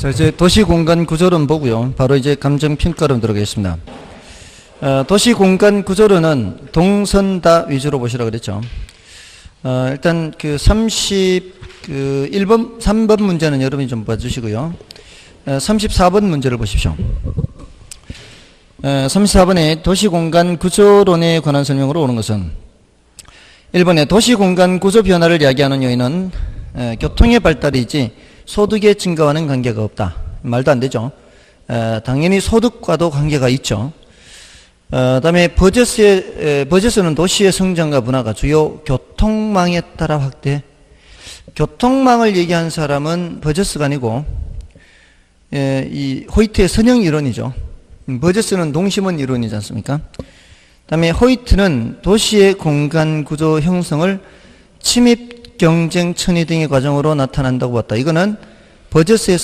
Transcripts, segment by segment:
자, 이제 도시공간 구조론 보고요. 바로 이제 감정평가론 들어가겠습니다. 도시공간 구조론은 동선다 위주로 보시라고 그랬죠. 일단 그 3번 문제는 여러분이 좀 봐주시고요. 34번 문제를 보십시오. 34번에 도시공간 구조론에 관한 설명으로 오는 것은 1번에 도시공간 구조 변화를 이야기하는 요인은 교통의 발달이지 소득의 증가와는 관계가 없다. 말도 안 되죠. 당연히 소득과도 관계가 있죠. 다음에 버제스는 도시의 성장과 분화가 주요 교통망에 따라 확대. 교통망을 얘기한 사람은 버제스가 아니고 이 호이트의 선형 이론이죠. 버제스는 동심원 이론이지 않습니까? 다음에 호이트는 도시의 공간 구조 형성을 침입 경쟁, 천위 등의 과정으로 나타난다고 봤다. 이거는 버제스의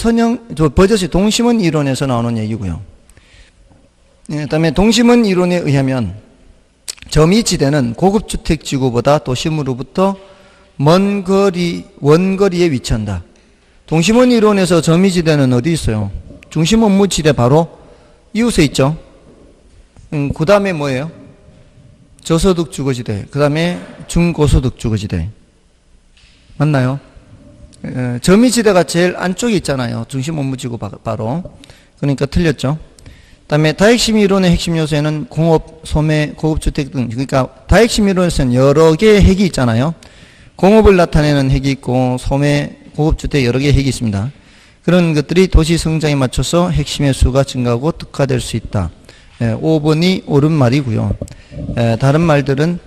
버제스의 동심원 이론에서 나오는 얘기고요. 그다음에 동심원 이론에 의하면 점이지대는 고급주택지구보다 도심으로부터 원거리에 위치한다. 동심원 이론에서 점이지대는 어디 있어요? 중심 업무지대 바로 이웃에 있죠. 그 다음에 뭐예요? 저소득 주거지대. 그 다음에 중고소득 주거지대. 맞나요? 점이지대가 제일 안쪽에 있잖아요. 중심 업무지구 바로. 그러니까 틀렸죠. 그 다음에 다핵심 이론의 핵심 요소에는 공업, 소매, 고급주택 등, 그러니까 다핵심 이론에서는 여러 개의 핵이 있잖아요. 공업을 나타내는 핵이 있고 소매, 고급주택 여러 개의 핵이 있습니다. 그런 것들이 도시 성장에 맞춰서 핵심의 수가 증가하고 특화될 수 있다. 5번이 옳은 말이고요. 다른 말들은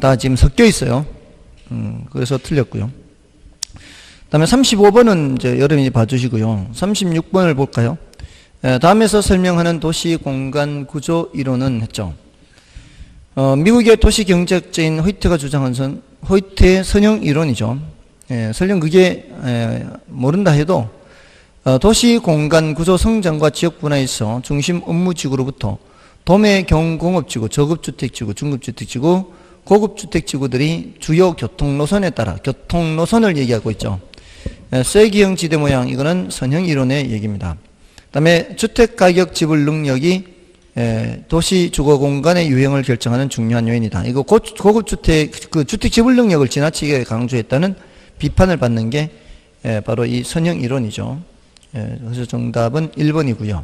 다 지금 섞여 있어요. 그래서 틀렸고요. 그 다음에 35번은 이제 여러분이 봐주시고요. 36번을 볼까요? 다음에서 설명하는 도시 공간 구조 이론은 했죠. 미국의 도시 경제학자인 호이트가 주장한 호이트의 선형 이론이죠. 설령 그게 모른다 해도 도시 공간 구조 성장과 지역 분화에 있어 중심 업무지구로부터 도매 경공업지구, 저급주택지구, 중급주택지구, 고급주택지구들이 주요 교통노선에 따라 교통노선을 얘기하고 있죠. 쐐기형 지대 모양, 이거는 선형 이론의 얘기입니다. 그 다음에 주택가격 지불 능력이 도시 주거 공간의 유형을 결정하는 중요한 요인이다. 이거 고급주택, 그 주택 지불 능력을 지나치게 강조했다는 비판을 받는 게 바로 이 선형 이론이죠. 그래서 정답은 1번이고요.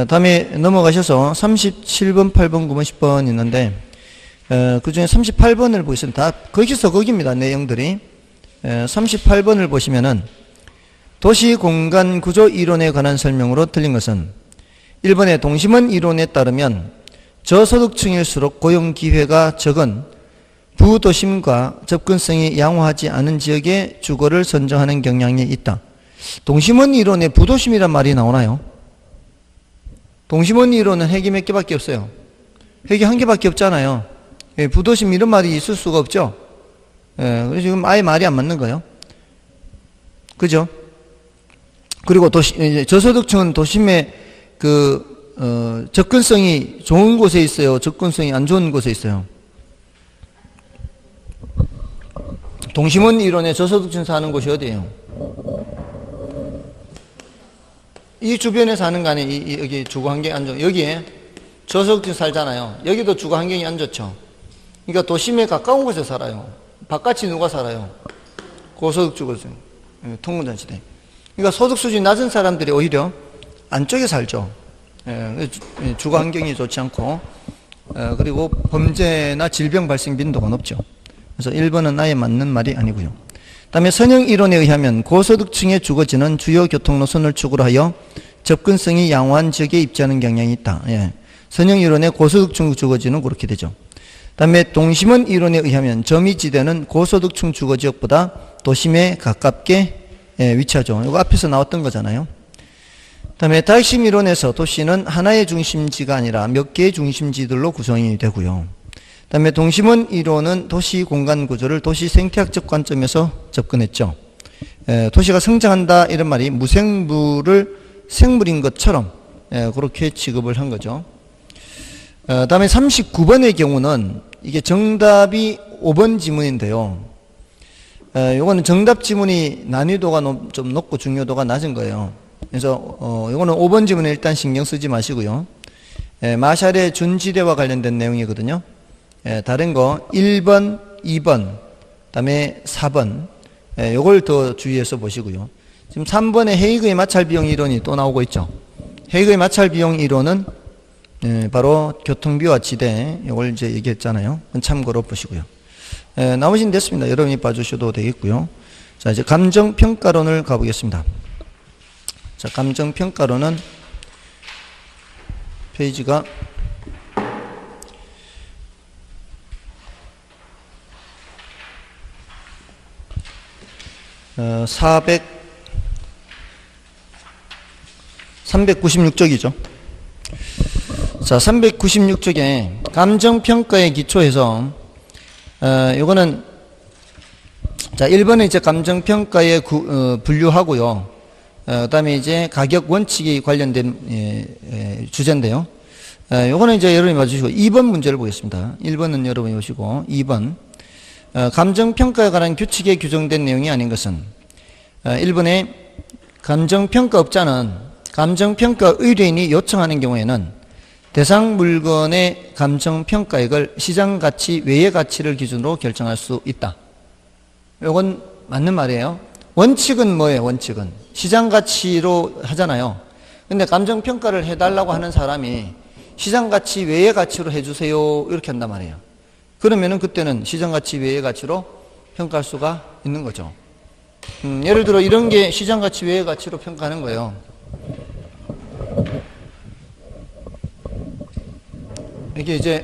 다음에 넘어가셔서 37번, 8번, 9번, 10번 있는데 그 중에 38번을 보시면 다 거기서 거기입니다. 내용들이. 38번을 보시면은 도시 공간 구조 이론에 관한 설명으로 틀린 것은 1번의 동심원 이론에 따르면 저소득층일수록 고용 기회가 적은 부도심과 접근성이 양호하지 않은 지역에 주거를 선정하는 경향이 있다. 동심원 이론에 부도심이란 말이 나오나요? 동심원 이론은 핵이 몇 개밖에 없어요. 핵이 한 개밖에 없잖아요. 부도심 이런 말이 있을 수가 없죠. 그래서 지금 아예 말이 안 맞는 거예요. 그죠? 그리고 저소득층은 도심의 접근성이 좋은 곳에 있어요. 접근성이 안 좋은 곳에 있어요. 동심원 이론에 저소득층 사는 곳이 어디예요? 이 주변에 사는 거 아니에요? 여기 주거 환경이 안 좋아. 여기에 저소득층 살잖아요. 여기도 주거 환경이 안 좋죠. 그러니까 도심에 가까운 곳에 살아요. 바깥이 누가 살아요? 고소득 주거층, 통근단지대. 그러니까 소득 수준이 낮은 사람들이 오히려 안쪽에 살죠. 주거 환경이 좋지 않고, 그리고 범죄나 질병 발생 빈도가 높죠. 그래서 1번은 아예 맞는 말이 아니고요. 다음에 선형 이론에 의하면 고소득층의 주거지는 주요 교통노선을 축으로 하여 접근성이 양호한 지역에 입지하는 경향이 있다. 선형 이론의 고소득층 주거지는 그렇게 되죠. 다음에 동심원 이론에 의하면 점이지대는 고소득층 주거지역보다 도심에 가깝게 위치하죠. 이거 앞에서 나왔던 거잖아요. 다음에 다핵심 이론에서 도시는 하나의 중심지가 아니라 몇 개의 중심지들로 구성이 되고요. 다음에 동심원 이론은 도시 공간 구조를 도시 생태학적 관점에서 접근했죠. 도시가 성장한다 이런 말이 무생물을 생물인 것처럼 그렇게 취급을 한 거죠. 다음에 39번의 경우는 이게 정답이 5번 지문인데요. 요거는 정답 지문이 난이도가 좀 높고 중요도가 낮은 거예요. 그래서 요거는 5번 지문에 일단 신경 쓰지 마시고요. 마샬의 준지대와 관련된 내용이거든요. 다른 거 1번, 2번, 그다음에 4번 요걸 더 주의해서 보시고요. 지금 3번에 헤이그의 마찰 비용 이론이 또 나오고 있죠. 헤이그의 마찰 비용 이론은 바로 교통비와 지대 요걸 이제 얘기했잖아요. 참고로 보시고요. 나머지는 됐습니다. 여러분이 봐주셔도 되겠고요. 자, 이제 감정평가론을 가보겠습니다. 자, 감정평가론은 페이지가 396쪽이죠. 자, 396쪽에 감정평가에 기초해서 요거는 자 1번은 이제 감정평가에 분류하고요. 그 다음에 이제 가격 원칙이 관련된 주제인데요. 요거는 이제 여러분이 봐주시고 2번 문제를 보겠습니다. 1번은 여러분이 보시고 2번 감정평가에 관한 규칙에 규정된 내용이 아닌 것은 1번에 감정평가업자는 감정평가 의뢰인이 요청하는 경우에는 대상 물건의 감정평가액을 시장가치 외의 가치를 기준으로 결정할 수 있다. 이건 맞는 말이에요. 원칙은 뭐예요? 원칙은 시장가치로 하잖아요. 근데 감정평가를 해달라고 하는 사람이 시장가치 외의 가치로 해주세요 이렇게 한단 말이에요. 그러면은 그때는 시장가치 외의 가치로 평가할 수가 있는 거죠. 예를 들어 이런 게 시장가치 외의 가치로 평가하는 거예요. 이게 이제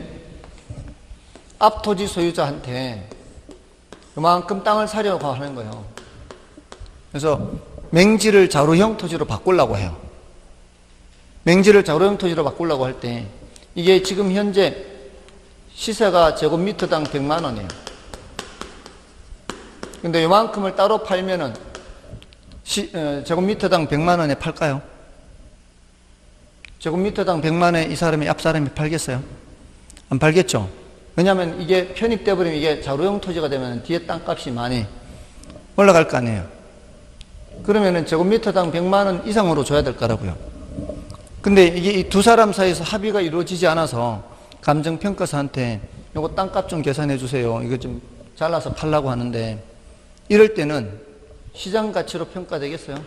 앞 토지 소유자한테 그만큼 땅을 사려고 하는 거예요. 그래서 맹지를 자루형 토지로 바꾸려고 해요. 맹지를 자루형 토지로 바꾸려고 할 때 이게 지금 현재 시세가 제곱미터당 100만 원이에요. 근데 이만큼을 따로 팔면은 제곱미터당 100만 원에 팔까요? 제곱미터당 100만 원에 이 사람이 앞 사람이 팔겠어요? 안 팔겠죠? 왜냐하면 이게 편입돼 버리면 이게 자루형 토지가 되면 뒤에 땅값이 많이 올라갈 거 아니에요. 그러면은 제곱미터당 100만 원 이상으로 줘야 될 거라고요. 근데 이게 이 두 사람 사이에서 합의가 이루어지지 않아서 감정평가사한테 요거 땅값 좀 계산해 주세요. 이거 좀 잘라서 팔라고 하는데 이럴 때는 시장가치로 평가되겠어요?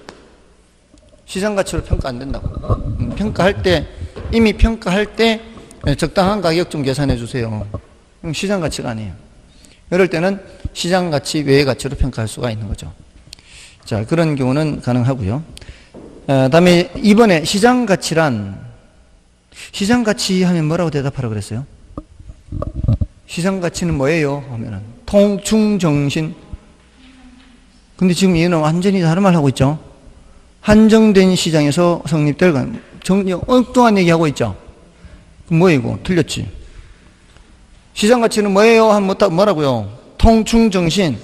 시장가치로 평가 안 된다고. 평가할 때 이미 평가할 때 적당한 가격 좀 계산해 주세요. 그럼 시장가치가 아니에요. 이럴 때는 시장가치 외의 가치로 평가할 수가 있는 거죠. 자, 그런 경우는 가능하고요. 다음에 이번에 시장가치란 시장가치 하면 뭐라고 대답하라고 그랬어요? 시장가치는 뭐예요? 하면은 통충정신. 근데 지금 얘는 완전히 다른 말 하고 있죠. 한정된 시장에서 성립될 엉뚱한 얘기하고 있죠. 뭐예요 이거? 틀렸지. 시장가치는 뭐예요? 하면 뭐라고요? 통충정신.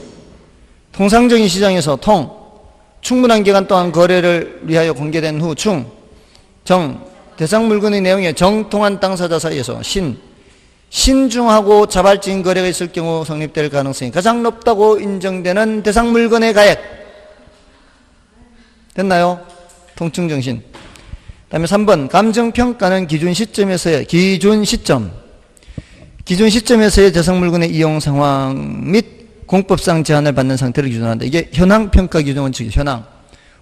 통상적인 시장에서 충분한 기간 동안 거래를 위하여 공개된 후 정 대상 물건의 내용에 정통한 당사자 사이에서 신중하고 자발적인 거래가 있을 경우 성립될 가능성이 가장 높다고 인정되는 대상 물건의 가액. 됐나요? 통충정신. 다음에 3번 감정평가는 기준 시점에서의 대상 물건의 이용 상황 및 공법상 제한을 받는 상태를 기준한다. 이게 현황평가 기준 원칙이에요. 현황.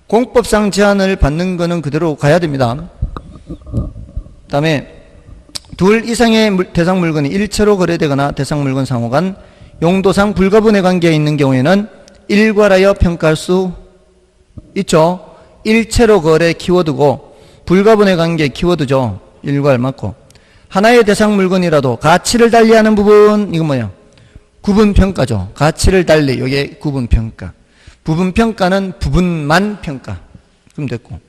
공법상 제한을 받는 거는 그대로 가야 됩니다. 다음에 둘 이상의 대상 물건이 일체로 거래되거나 대상 물건 상호 간 용도상 불가분의 관계가 있는 경우에는 일괄하여 평가할 수 있죠. 일체로 거래 키워드고 불가분의 관계 키워드죠. 일괄 맞고. 하나의 대상 물건이라도 가치를 달리하는 부분, 이건 뭐예요? 구분평가죠. 가치를 달리, 이게 구분평가. 부분평가는 부분만 평가. 그럼 됐고.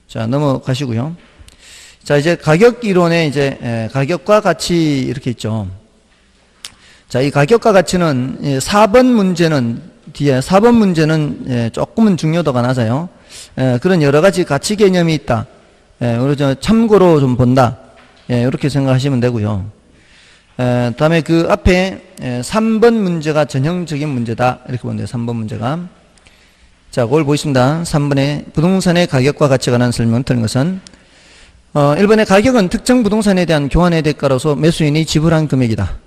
자, 넘어가시고요. 자, 이제 가격 이론에 이제 가격과 가치 이렇게 있죠. 자, 이 가격과 가치는 4번 문제는 뒤에 4번 문제는 조금은 중요도가 낮아요. 그런 여러 가지 가치 개념이 있다. 우리 참고로 좀 본다. 이렇게 생각하시면 되고요. 다음에 그 앞에 3번 문제가 전형적인 문제다. 이렇게 보면 돼요. 3번 문제가. 자, 그걸 보겠습니다. 3번에 부동산의 가격과 가치에 관한 설명을 드린 것은 1번의 가격은 특정 부동산에 대한 교환의 대가로서 매수인이 지불한 금액이다.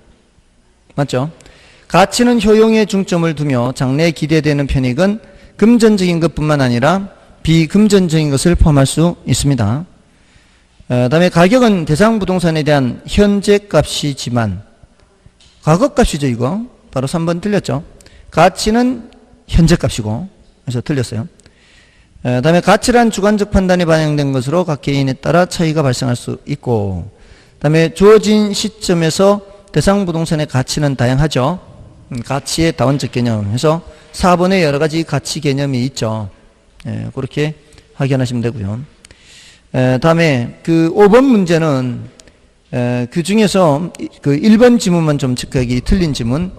맞죠? 가치는 효용에 중점을 두며 장래에 기대되는 편익은 금전적인 것뿐만 아니라 비금전적인 것을 포함할 수 있습니다. 다음에 가격은 대상 부동산에 대한 현재 값이지만 과거 값이죠. 이거 바로 3번 틀렸죠. 가치는 현재 값이고, 그래서 틀렸어요. 다음에 가치란 주관적 판단이 반영된 것으로 각 개인에 따라 차이가 발생할 수 있고, 다음에 주어진 시점에서 대상 부동산의 가치는 다양하죠. 가치의 다원적 개념 해서 4번에 여러 가지 가치 개념이 있죠. 그렇게 확인하시면 되고요. 다음에 그 5번 문제는 그 중에서 그 1번 지문만 좀 체크하기 틀린 지문.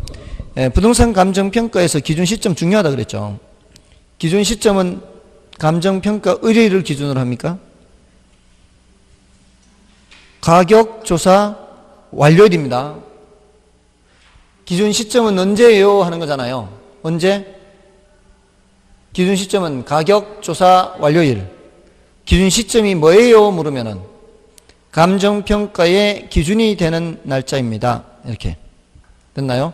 부동산 감정평가에서 기준 시점 중요하다 그랬죠. 기준 시점은 감정평가 의뢰일을 기준으로 합니까? 가격조사 완료일입니다. 기준 시점은 언제예요? 하는 거잖아요. 언제? 기준 시점은 가격조사 완료일. 기준 시점이 뭐예요? 물으면은 감정평가의 기준이 되는 날짜입니다. 이렇게 됐나요?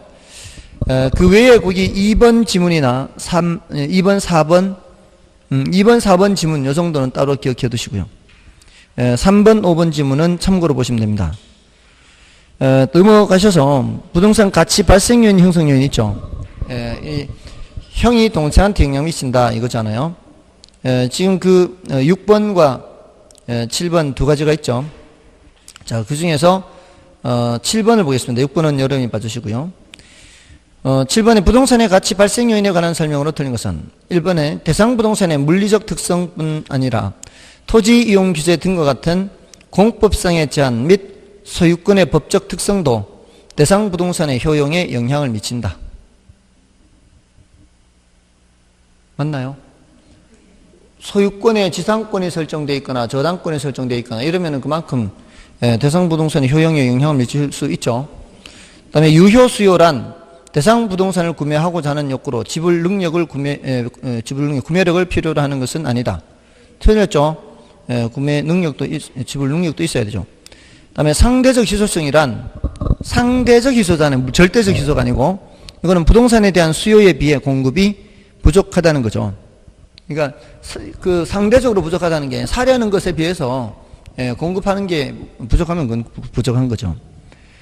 그 외에 거기 2번 지문이나 2번, 4번 2번, 4번 지문 요 정도는 따로 기억해 두시고요. 3번, 5번 지문은 참고로 보시면 됩니다. 넘어가셔서 부동산 가치 발생 요인, 형성 요인 있죠. 이 형이 동생한테 영향 미친다 이거잖아요. 지금 그 6번과 7번 두 가지가 있죠. 자, 그 중에서 7번을 보겠습니다. 6번은 여러분이 봐주시고요. 7번에 부동산의 가치 발생 요인에 관한 설명으로 틀린 것은 1번에 대상 부동산의 물리적 특성뿐 아니라 토지 이용 규제 등과 같은 공법상의 제한 및 소유권의 법적 특성도 대상 부동산의 효용에 영향을 미친다. 맞나요? 소유권에 지상권이 설정되어 있거나 저당권이 설정되어 있거나 이러면 그만큼 대상 부동산의 효용에 영향을 미칠 수 있죠. 그 다음에 유효 수요란 대상 부동산을 구매하고자 하는 욕구로 지불 능력을 구매력을 필요로 하는 것은 아니다. 틀렸죠? 구매 능력도, 지불 능력도 있어야 되죠. 그 다음에 상대적 희소성이란 상대적 희소자는 절대적 희소가 아니고 이거는 부동산에 대한 수요에 비해 공급이 부족하다는 거죠. 그러니까 그 상대적으로 부족하다는 게 사려는 것에 비해서 공급하는 게 부족하면 그건 부족한 거죠.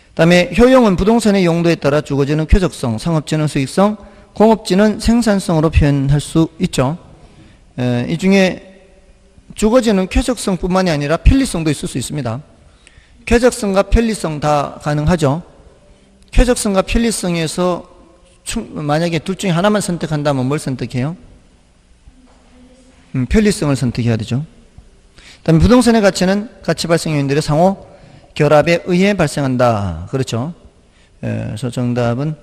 그 다음에 효용은 부동산의 용도에 따라 주어지는 쾌적성, 상업지는 수익성, 공업지는 생산성으로 표현할 수 있죠. 이 중에 주어지는 쾌적성 뿐만이 아니라 편리성도 있을 수 있습니다. 쾌적성과 편리성 다 가능하죠. 쾌적성과 편리성에서 만약에 둘 중에 하나만 선택한다면 뭘 선택해요? 편리성을 선택해야 되죠. 그 다음에 부동산의 가치는 가치 발생 요인들의 상호 결합에 의해 발생한다. 그렇죠. 그래서 정답은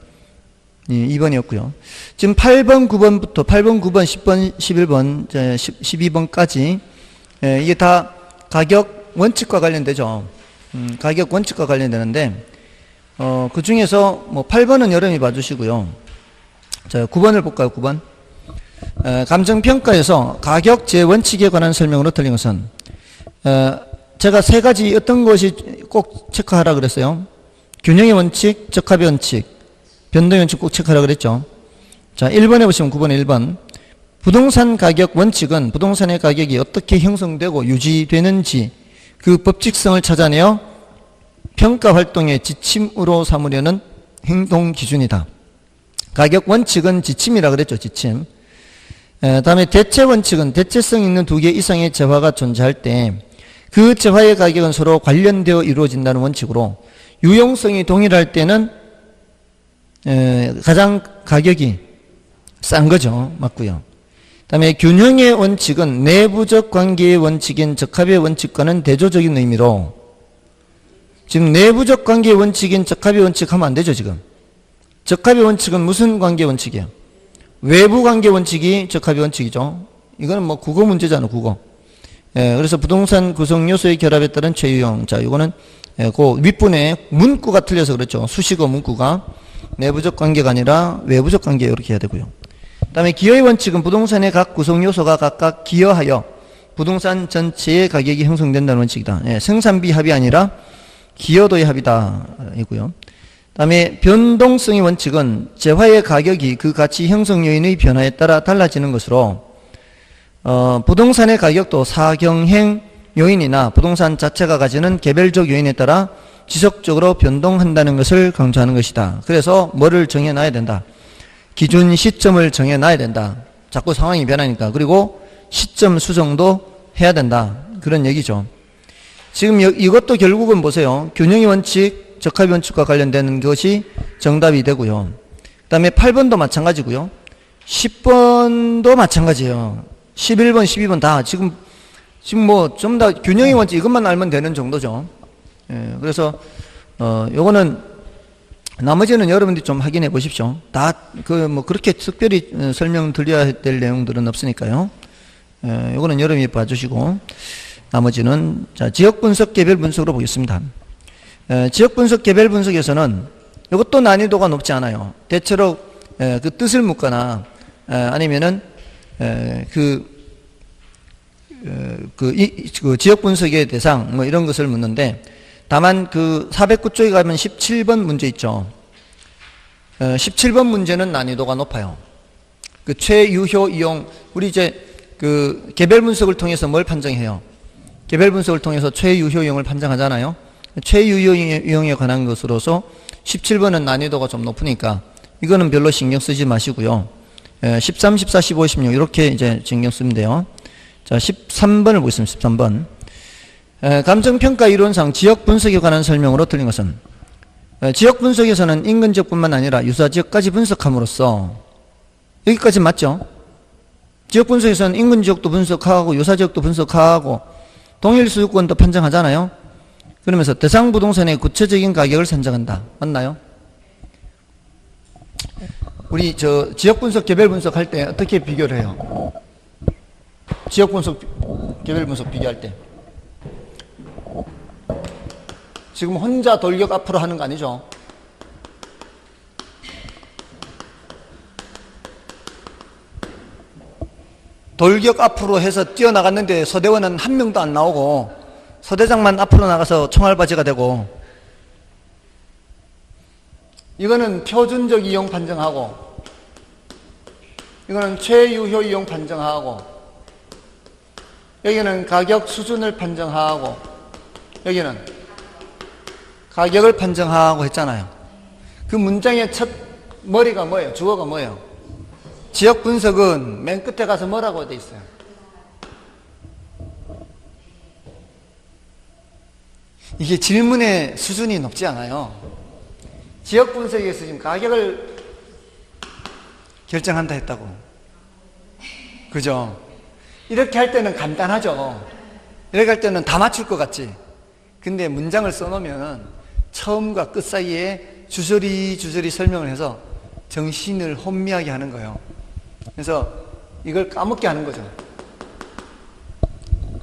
2번이었고요. 지금 8번, 9번부터 8번, 9번, 10번, 11번, 12번까지 이게 다 가격 원칙과 관련되죠. 가격 원칙과 관련되는데 그 중에서 뭐 8번은 여러분이 봐주시고요. 자, 9번을 볼까요? 9번. 감정평가에서 가격 제원칙에 관한 설명으로 틀린 것은 제가 세 가지 어떤 것이 꼭 체크하라 그랬어요. 균형의 원칙, 적합의 원칙, 변동의 원칙 꼭 체크하라 그랬죠. 자, 1번에 보시면 9번에 1번. 부동산 가격 원칙은 부동산의 가격이 어떻게 형성되고 유지되는지 그 법칙성을 찾아내어 평가 활동의 지침으로 삼으려는 행동 기준이다. 가격 원칙은 지침이라 그랬죠. 지침. 다음에 대체 원칙은 대체성 있는 두 개 이상의 재화가 존재할 때 그 재화의 가격은 서로 관련되어 이루어진다는 원칙으로 유용성이 동일할 때는 가장 가격이 싼 거죠. 맞고요. 다음에 균형의 원칙은 내부적 관계의 원칙인 적합의 원칙과는 대조적인 의미로 지금 내부적 관계의 원칙인 적합의 원칙 하면 안 되죠. 지금 적합의 원칙은 무슨 관계 원칙이에요? 외부 관계 원칙이 적합의 원칙이죠. 이거는 뭐 국어 문제잖아. 국어. 그래서 부동산 구성 요소의 결합에 따른 최유형. 자, 이거는 그 윗분에 문구가 틀려서 그렇죠. 수식어 문구가 내부적 관계가 아니라 외부적 관계 이렇게 해야 되고요. 그다음에 기여의 원칙은 부동산의 각 구성 요소가 각각 기여하여 부동산 전체의 가격이 형성된다는 원칙이다. 생산비 합이 아니라 기여도의 합이다. 이고요. 그다음에 변동성의 원칙은 재화의 가격이 그 가치 형성 요인의 변화에 따라 달라지는 것으로 부동산의 가격도 사경행 요인이나 부동산 자체가 가지는 개별적 요인에 따라 지속적으로 변동한다는 것을 강조하는 것이다. 그래서 뭐를 정해놔야 된다. 기준 시점을 정해놔야 된다. 자꾸 상황이 변하니까. 그리고 시점 수정도 해야 된다. 그런 얘기죠. 지금 이것도 결국은 보세요. 균형의 원칙, 적합의 원칙과 관련되는 것이 정답이 되고요. 그 다음에 8번도 마찬가지고요. 10번도 마찬가지예요. 11번, 12번 다 지금 뭐 좀 다 균형의 원칙 이것만 알면 되는 정도죠. 그래서 요거는 나머지는 여러분들이 좀 확인해 보십시오. 다 뭐 그렇게 특별히 설명드려야 될 내용들은 없으니까요. 요거는 여러분이 봐주시고 나머지는 자 지역 분석, 개별 분석으로 보겠습니다. 지역 분석, 개별 분석에서는 이것도 난이도가 높지 않아요. 대체로 그 뜻을 묻거나 아니면은 그 지역 분석의 대상 뭐 이런 것을 묻는데 다만 그 409쪽에 가면 17번 문제 있죠. 17번 문제는 난이도가 높아요. 그 최유효 이용 우리 이제 그 개별 분석을 통해서 뭘 판정해요? 개별 분석을 통해서 최유효 이용을 판정하잖아요. 최유효 이용에 관한 것으로서 17번은 난이도가 좀 높으니까 이거는 별로 신경 쓰지 마시고요. 13, 14, 15, 16 이렇게 이제 신경 쓰면 돼요. 자, 13번을 보겠습니다. 13번. 감정평가 이론상 지역 분석에 관한 설명으로 틀린 것은 지역 분석에서는 인근 지역뿐만 아니라 유사 지역까지 분석함으로써 여기까지 맞죠? 지역 분석에서는 인근 지역도 분석하고 유사 지역도 분석하고 동일 소유권도 판정하잖아요. 그러면서 대상 부동산의 구체적인 가격을 산정한다. 맞나요? 우리 저 지역 분석, 개별 분석 할 때 어떻게 비교를 해요? 지역 분석, 개별 분석 비교할 때 지금 혼자 돌격 앞으로 하는 거 아니죠? 돌격 앞으로 해서 뛰어나갔는데 서대원은 한 명도 안 나오고 서대장만 앞으로 나가서 총알바지가 되고 이거는 표준적 이용 판정하고 이거는 최유효 이용 판정하고 여기는 가격 수준을 판정하고 여기는 가격을 판정하고 했잖아요. 그 문장의 첫 머리가 뭐예요? 주어가 뭐예요? 지역 분석은 맨 끝에 가서 뭐라고 돼 있어요? 이게 질문의 수준이 높지 않아요. 지역 분석에서 지금 가격을 결정한다 했다고. 그죠? 이렇게 할 때는 간단하죠. 이렇게 할 때는 다 맞출 것 같지. 근데 문장을 써놓으면 처음과 끝 사이에 주저리 설명을 해서 정신을 혼미하게 하는 거예요. 그래서 이걸 까먹게 하는 거죠.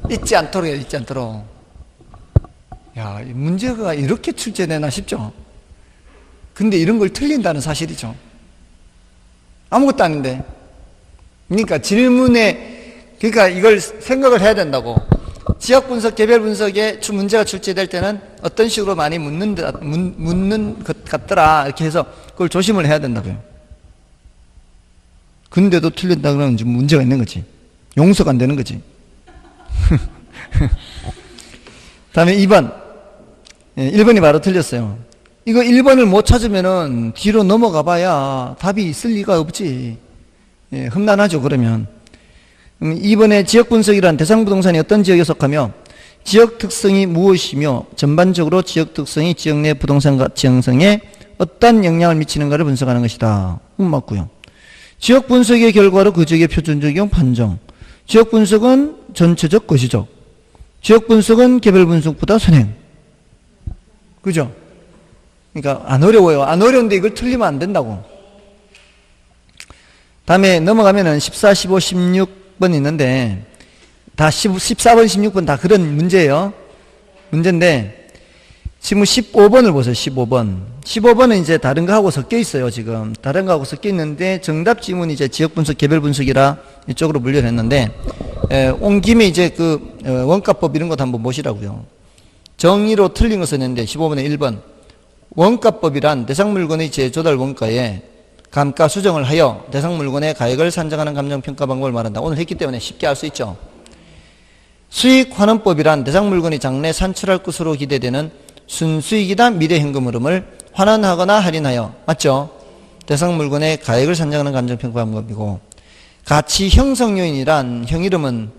잊지 않도록 해요, 잊지 않도록. 야, 이 문제가 이렇게 출제되나 싶죠? 근데 이런 걸 틀린다는 사실이죠. 아무것도 아닌데. 그러니까 그러니까 이걸 생각을 해야 된다고. 지역 분석, 개별 분석에 문제가 출제될 때는 어떤 식으로 많이 묻는 것 같더라. 이렇게 해서 그걸 조심을 해야 된다고요. 근데도 틀린다 그러면 지금 문제가 있는 거지. 용서가 안 되는 거지. 다음에 2번. 1번이 바로 틀렸어요. 이거 1번을 못 찾으면은 뒤로 넘어가 봐야 답이 있을 리가 없지. 험난하죠, 그러면. 2번에 지역 분석이란 대상 부동산이 어떤 지역에 속하며 지역 특성이 무엇이며 전반적으로 지역 특성이 지역 내 부동산 가치 형성에 어떤 영향을 미치는가를 분석하는 것이다. 맞고요. 지역 분석의 결과로 그 지역의 표준적 판정. 지역 분석은 전체적 거시적. 지역 분석은 개별 분석보다 선행. 그죠? 그러니까 안 어려워요. 안 어려운데 이걸 틀리면 안 된다고. 다음에 넘어가면은 14, 15, 16번 있는데 다 14번, 16번 다 그런 문제예요. 문제인데, 지금 15번을 보세요, 15번. 15번은 이제 다른 거하고 섞여 있어요, 지금. 다른 거하고 섞여 있는데, 정답 지문이 이제 지역 분석, 개별 분석이라 이쪽으로 분류를 했는데, 온 김에 이제 원가법 이런 것도 한번 보시라고요. 정의로 틀린 것을 했는데, 15번에 1번. 원가법이란 대상 물건의 재조달 원가에 감가 수정을 하여 대상 물건의 가액을 산정하는 감정평가 방법을 말한다. 오늘 했기 때문에 쉽게 알 수 있죠. 수익환원법이란 대상 물건이 장래 산출할 것으로 기대되는 순수익이다 미래 현금 흐름을 환원하거나 할인하여, 맞죠? 대상 물건의 가액을 산정하는 감정평가 방법이고, 가치 형성 요인이란 형 이름은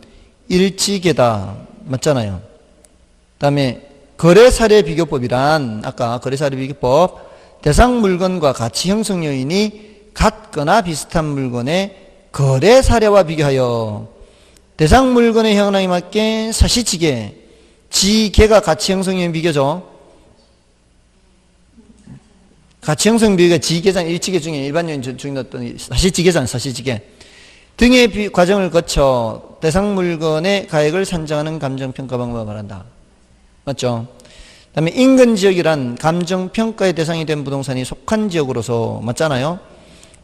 일치계다, 맞잖아요. 그 다음에 거래 사례 비교법이란, 아까 거래 사례 비교법, 대상 물건과 가치 형성 요인이 같거나 비슷한 물건의 거래 사례와 비교하여 대상 물건의 현황에 맞게 사시지계, 지계가 가치 형성 요인 비교죠. 가치 형성 비교가 지계산 일치계 중에 일반 요인 중에 어떤 사시지계잖아요, 사시지계 등의 과정을 거쳐 대상 물건의 가액을 산정하는 감정평가 방법을 말한다. 맞죠? 그 다음에 인근 지역이란 감정평가의 대상이 된 부동산이 속한 지역으로서, 맞잖아요?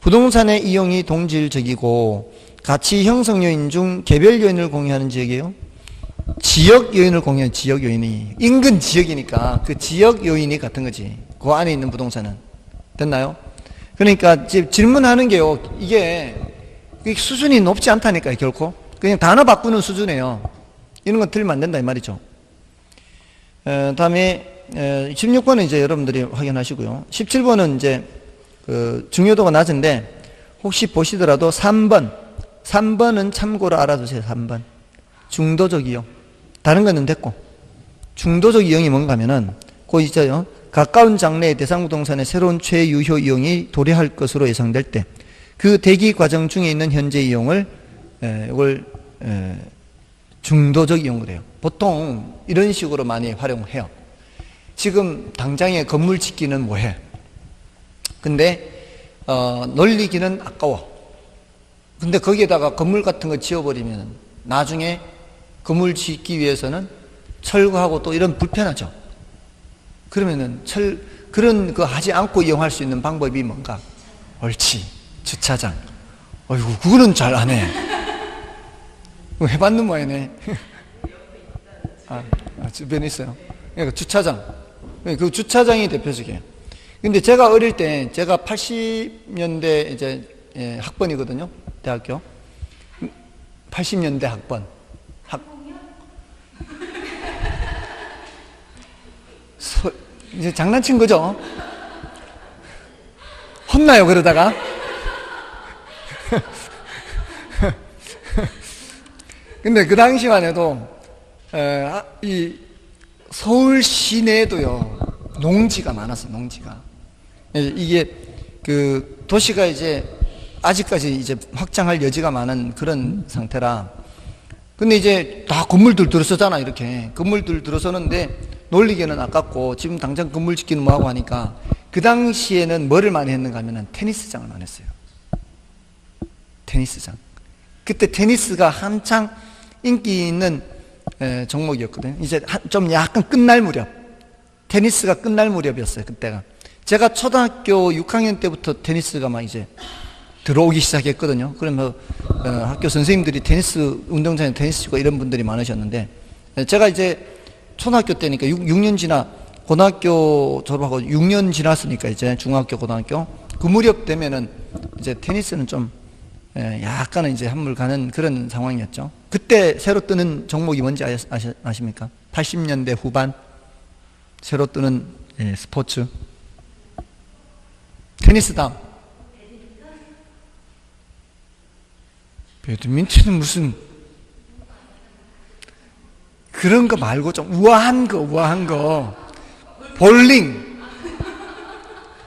부동산의 이용이 동질적이고 가치 형성 요인 중 개별 요인을 공유하는 지역이에요. 지역 요인을 공유하는 지역 요인이. 인근 지역이니까 그 지역 요인이 같은 거지. 그 안에 있는 부동산은. 됐나요? 그러니까 질문하는 게요, 이게 수준이 높지 않다니까요, 결코. 그냥 단어 바꾸는 수준이에요. 이런 건 틀리면 안 된다, 이 말이죠. 다음에 16번은 이제 여러분들이 확인하시고요. 17번은 이제 중요도가 낮은데 혹시 보시더라도 3번은 참고로 알아두세요. 3번 중도적 이용. 다른 거는 됐고, 중도적 이용이 뭔가 하면은 그 있어요. 가까운 장래의 대상 부동산의 새로운 최유효 이용이 도래할 것으로 예상될 때 그 대기 과정 중에 있는 현재 이용을 이걸 중도적 이용 그래요. 보통 이런 식으로 많이 활용해요. 지금 당장에 건물 짓기는 뭐해? 근데 놀리기는 아까워. 근데 거기에다가 건물 같은 거 지어버리면 나중에 건물 짓기 위해서는 철거하고 또 이런 불편하죠. 그러면은 그런 거 하지 않고 이용할 수 있는 방법이 뭔가? 옳지, 주차장. 어이구, 그거는 잘 안 해. 해봤는 모양이네. 주변에 있어요. 그러니까 주차장. 그 주차장이 대표적이에요. 근데 제가 어릴 때, 제가 80년대 이제 학번이거든요. 대학교. 80년대 학번. 이제 장난친 거죠? 혼나요, 그러다가? 근데 그 당시만 해도, 이 서울 시내에도요, 농지가 많았어요, 농지가. 이게 그 도시가 이제 아직까지 이제 확장할 여지가 많은 그런 상태라. 근데 이제 다 건물들 들어서잖아, 이렇게. 건물들 들어서는데 놀리기는 아깝고 지금 당장 건물 짓기는 뭐하고 하니까 그 당시에는 뭐를 많이 했는가 하면은 테니스장을 많이 했어요. 테니스장. 그때 테니스가 한창 인기 있는 종목이었거든요. 이제 좀 약간 끝날 무렵. 테니스가 끝날 무렵이었어요, 그때가. 제가 초등학교 6학년 때부터 테니스가 막 이제 들어오기 시작했거든요. 그러면 학교 선생님들이 테니스 운동장에 테니스 치고 이런 분들이 많으셨는데, 제가 이제 초등학교 때니까 6년 지나 고등학교 졸업하고 6년 지났으니까 이제 중학교 고등학교 그 무렵 되면은 이제 테니스는 좀 약간은 이제 한물 가는 그런 상황이었죠. 그때 새로 뜨는 종목이 뭔지 아십니까? 80년대 후반 새로 뜨는 스포츠 테니스 다음 배드민턴은 무슨 그런 거 말고 좀 우아한 거 볼링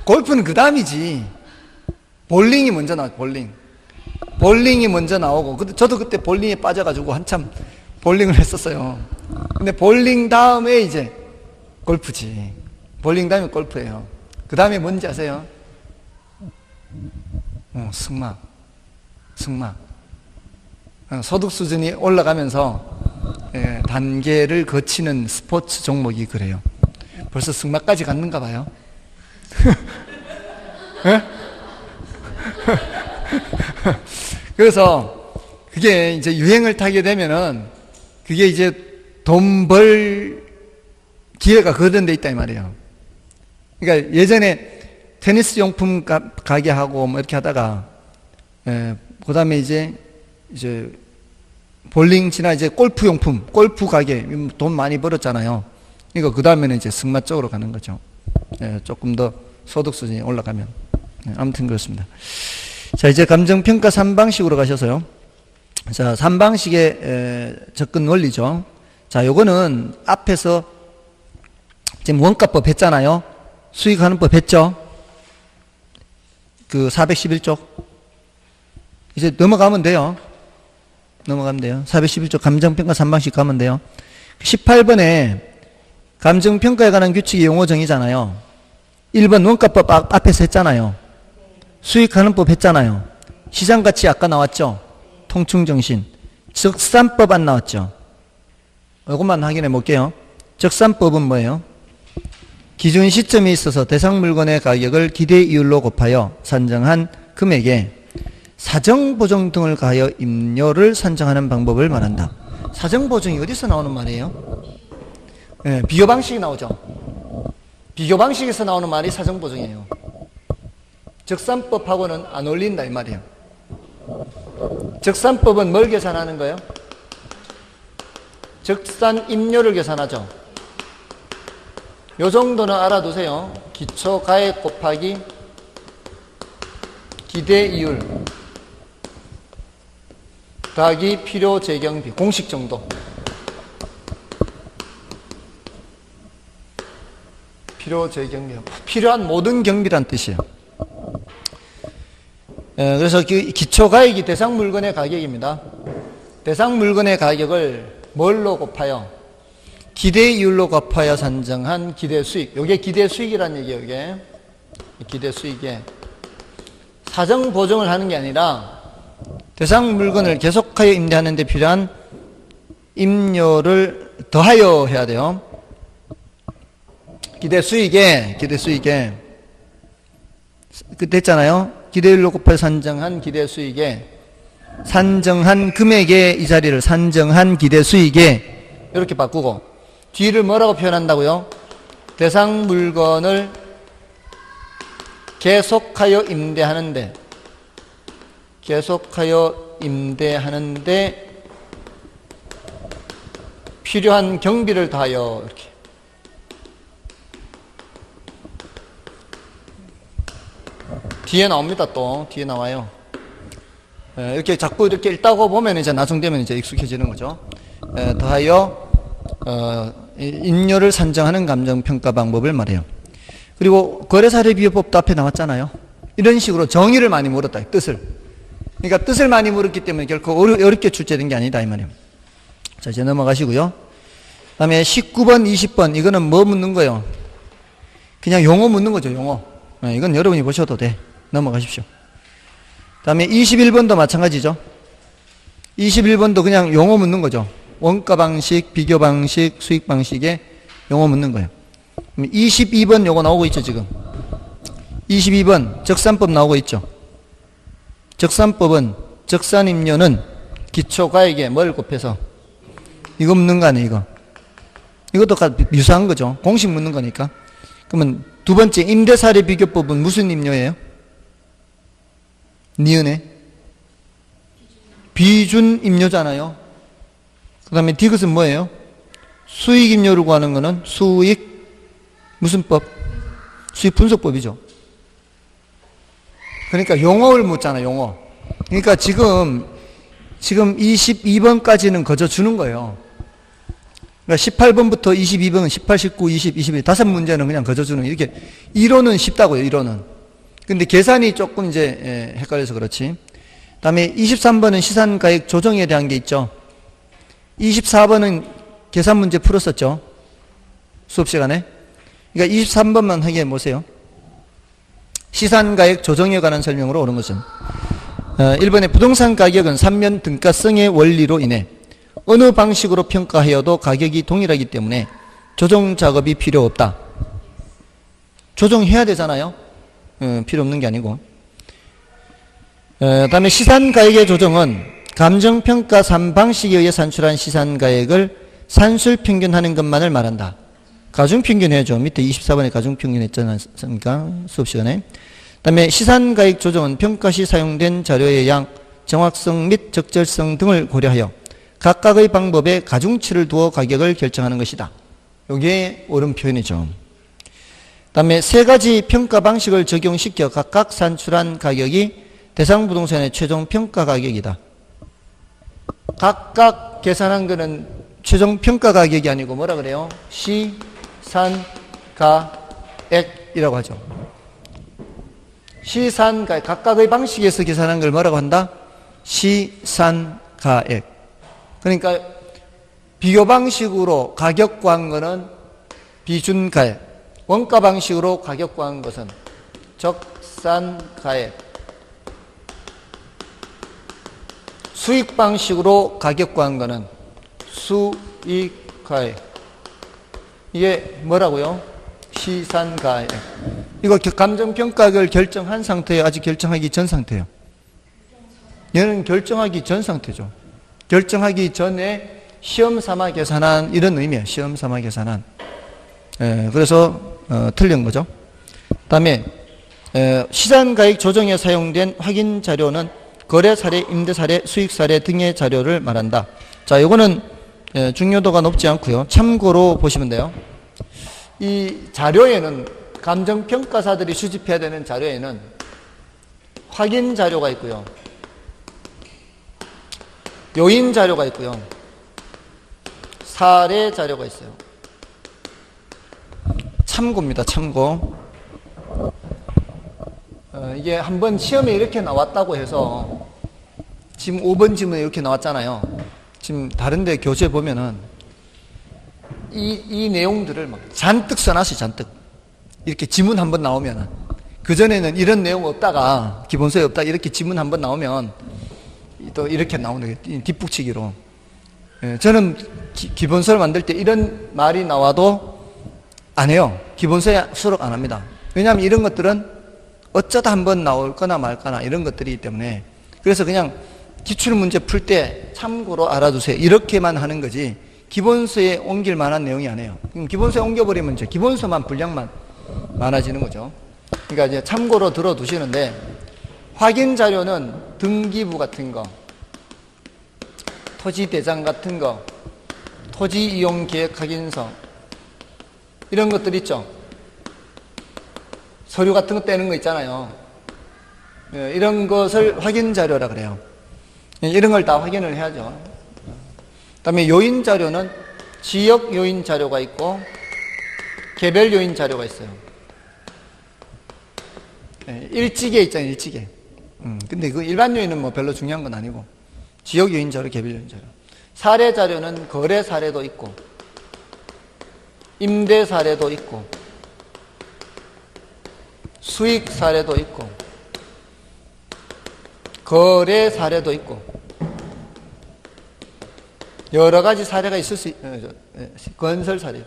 골프는 그 다음이지. 볼링이 먼저 나와. 볼링이 먼저 나오고, 저도 그때 볼링에 빠져가지고 한참 볼링을 했었어요. 근데 볼링 다음에 이제 골프지. 볼링 다음에 골프예요. 그 다음에 뭔지 아세요? 승마. 소득 수준이 올라가면서 단계를 거치는 스포츠 종목이 그래요. 벌써 승마까지 갔는가 봐요. 예? 그래서 그게 이제 유행을 타게 되면은 그게 이제 돈 벌 기회가 거둔 데 있다 이 말이에요. 그러니까 예전에 테니스 용품 가게 하고 뭐 이렇게 하다가 그 다음에 이제 볼링 지나 이제 골프 용품, 골프 가게 돈 많이 벌었잖아요. 그러니까 그 다음에는 이제 승마 쪽으로 가는 거죠. 조금 더 소득 수준이 올라가면. 아무튼 그렇습니다. 자, 이제 감정평가 3방식으로 가셔서요. 자, 3방식의 접근 원리죠. 자, 요거는 앞에서 지금 원가법 했잖아요. 수익하는 법 했죠. 그 411쪽. 이제 넘어가면 돼요. 411쪽 감정평가 3방식 가면 돼요. 18번에 감정평가에 관한 규칙의 용어 정의잖아요. 1번 원가법 앞에서 했잖아요. 수익하는 법 했잖아요. 시장가치 아까 나왔죠. 통충정신. 적산법 안 나왔죠. 이것만 확인해 볼게요. 적산법은 뭐예요? 기준 시점에 있어서 대상 물건의 가격을 기대 이율로 곱하여 산정한 금액에 사정보증 등을 가하여 임료를 산정하는 방법을 말한다. 사정보증이 어디서 나오는 말이에요? 비교방식이 나오죠. 비교방식에서 나오는 말이 사정보증이에요. 적산법하고는 안 어울린다 이 말이에요. 적산법은 뭘 계산하는 거예요? 적산 임료를 계산하죠. 요 정도는 알아두세요. 기초가액 곱하기 기대이율 더하기 필요재경비 공식 정도. 필요재경비 필요한 모든 경비란 뜻이에요. 그래서 기초가액이 대상 물건의 가격입니다. 대상 물건의 가격을 뭘로 곱하여? 기대이율로 곱하여 산정한 기대수익. 이게 기대수익이라는 얘기예요. 이게 기대수익에 사정보증을 하는 게 아니라 대상 물건을 계속하여 임대하는 데 필요한 임료를 더하여 해야 돼요. 기대수익에 그때 했잖아요. 기대율로 곱해 산정한 기대수익에 산정한 금액에 이 자리를 산정한 기대수익에 이렇게 바꾸고 뒤를 뭐라고 표현한다고요? 대상 물건을 계속하여 임대하는데 필요한 경비를 더하여 이렇게 뒤에 나옵니다. 또 뒤에 나와요. 이렇게 자꾸 이렇게 읽다가 보면 이제 나중 되면 이제 익숙해지는 거죠. 더하여 임료를 산정하는 감정평가 방법을 말해요. 그리고 거래사례비교법도 앞에 나왔잖아요. 이런 식으로 정의를 많이 물었다. 뜻을. 그러니까 뜻을 많이 물었기 때문에 결코 어렵게 출제된 게 아니다 이 말이에요. 자, 이제 넘어가시고요. 그 다음에 19번, 20번 이거는 뭐 묻는 거예요? 그냥 용어 묻는 거죠. 용어. 이건 여러분이 보셔도 돼. 넘어가십시오. 그 다음에 21번도 마찬가지죠. 21번도 그냥 용어 묻는 거죠. 원가 방식, 비교 방식, 수익 방식에 용어 묻는 거예요. 22번 요거 나오고 있죠, 지금. 22번 적산법 나오고 있죠. 적산법은 적산임료는 기초가액에 뭘 곱해서 이거 묻는 거 아니에요, 이거. 이것도 유사한 거죠. 공식 묻는 거니까. 그러면 두 번째 임대사례 비교법은 무슨 임료예요? 니은에 비준 임료잖아요. 그 다음에 디귿은 뭐예요? 수익 임료를 구하는 거는 수익 무슨 법? 수익 분석법이죠. 그러니까 용어를 묻잖아, 용어. 그러니까 지금 22번까지는 거저 주는 거예요. 그러니까 18번부터 22번, 18, 19, 20, 21 다섯 문제는 그냥 거저 주는 이렇게 이론은 쉽다고요, 이론은. 근데 계산이 조금 이제 헷갈려서 그렇지. 그다음에 23번은 시산가액 조정에 대한 게 있죠. 24번은 계산 문제 풀었었죠. 수업 시간에. 그러니까 23번만 확인해 보세요. 시산가액 조정에 관한 설명으로 오는 것은 1번에 부동산 가격은 3년 등가성의 원리로 인해 어느 방식으로 평가하여도 가격이 동일하기 때문에 조정 작업이 필요 없다. 조정해야 되잖아요. 필요 없는 게 아니고. 다음에 시산가액의 조정은 감정평가 3방식에 의해 산출한 시산가액을 산술평균하는 것만을 말한다. 가중평균 해야죠. 밑에 24번에 가중평균 했지 않습니까? 수업시간에. 그 다음에 시산가액 조정은 평가 시 사용된 자료의 양, 정확성 및 적절성 등을 고려하여 각각의 방법에 가중치를 두어 가격을 결정하는 것이다. 이게 옳은 표현이죠. 그 다음에 세 가지 평가 방식을 적용시켜 각각 산출한 가격이 대상 부동산의 최종 평가 가격이다. 각각 계산한 거는 최종 평가 가격이 아니고 뭐라 그래요? 시산가액이라고 하죠. 시산가액, 각각의 방식에서 계산한 걸 뭐라고 한다? 시산가액. 그러니까 비교 방식으로 가격 구한 거는 비준가액, 원가 방식으로 가격 구한 것은 적산가액, 수익 방식으로 가격 구한 거는 수익가액. 이게 뭐라고요? 시산가액. 이거 감정평가액을 결정한 상태예요? 아직 결정하기 전 상태예요? 얘는 결정하기 전 상태죠. 결정하기 전에 시험 삼아 계산한 이런 의미예요. 시험 삼아 계산한. 그래서 틀린 거죠. 다음에 시산가액 조정에 사용된 확인 자료는 거래 사례, 임대 사례, 수익 사례 등의 자료를 말한다. 자, 이거는 중요도가 높지 않고요. 참고로 보시면 돼요. 이 자료에는 감정평가사들이 수집해야 되는 자료에는 확인 자료가 있고요. 요인 자료가 있고요. 사례 자료가 있어요. 참고입니다. 참고. 이게 한번 시험에 이렇게 나왔다고 해서 지금 5번 지문에 이렇게 나왔잖아요. 지금 다른데 교재 보면은 이 내용들을 막 잔뜩 써놨어요. 잔뜩. 이렇게 지문 한번 나오면은 그전에는 이런 내용 없다가 기본서에 없다 이렇게 지문 한번 나오면 또 이렇게 나오는 게 뒷북치기로. 저는 기본서를 만들 때 이런 말이 나와도 안 해요. 기본서에 수록 안 합니다. 왜냐하면 이런 것들은 어쩌다 한번 나올 거나 말 거나 이런 것들이기 때문에. 그래서 그냥 기출문제 풀 때 참고로 알아두세요. 이렇게만 하는 거지 기본서에 옮길 만한 내용이 아니에요. 기본서에 옮겨버리면 이제 기본서만 분량만 많아지는 거죠. 그러니까 이제 참고로 들어두시는데, 확인 자료는 등기부 같은 거, 토지대장 같은 거, 토지이용계획 확인서 이런 것들 있죠. 서류 같은 거 떼는 거 있잖아요. 이런 것을 확인 자료라 그래요. 이런 걸 다 확인을 해야죠. 그 다음에 요인 자료는 지역 요인 자료가 있고 개별 요인 자료가 있어요. 일지계 있잖아요. 일지계. 근데 그 일반 요인은 뭐 별로 중요한 건 아니고 지역 요인 자료, 개별 요인 자료. 사례 자료는 거래 사례도 있고 임대 사례도 있고 수익 사례도 있고 거래 사례도 있고 여러 가지 사례가 있을 수 건설 사례,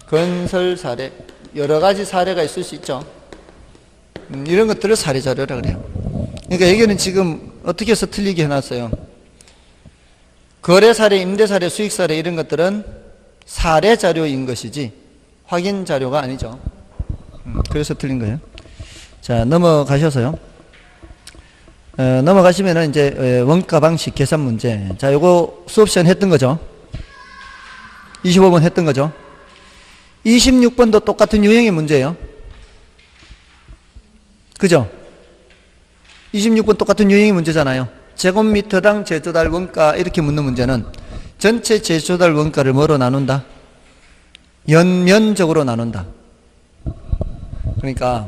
건설 사례 여러 가지 사례가 있을 수 있죠. 이런 것들을 사례 자료라 그래요. 그러니까 여기는 지금 어떻게 해서 틀리게 해놨어요. 거래 사례, 임대 사례, 수익 사례 이런 것들은 사례 자료인 것이지 확인 자료가 아니죠. 그래서 틀린 거예요. 자, 넘어가셔서요. 넘어가시면은 이제 원가 방식 계산 문제. 자, 요거 수업 시간 했던 거죠. 25번 했던 거죠. 26번도 똑같은 유형의 문제예요. 그죠? 26번 똑같은 유형의 문제잖아요. 제곱미터당 제조달 원가 이렇게 묻는 문제는 전체 제조달 원가를 뭐로 나눈다? 연면적으로 나눈다. 그러니까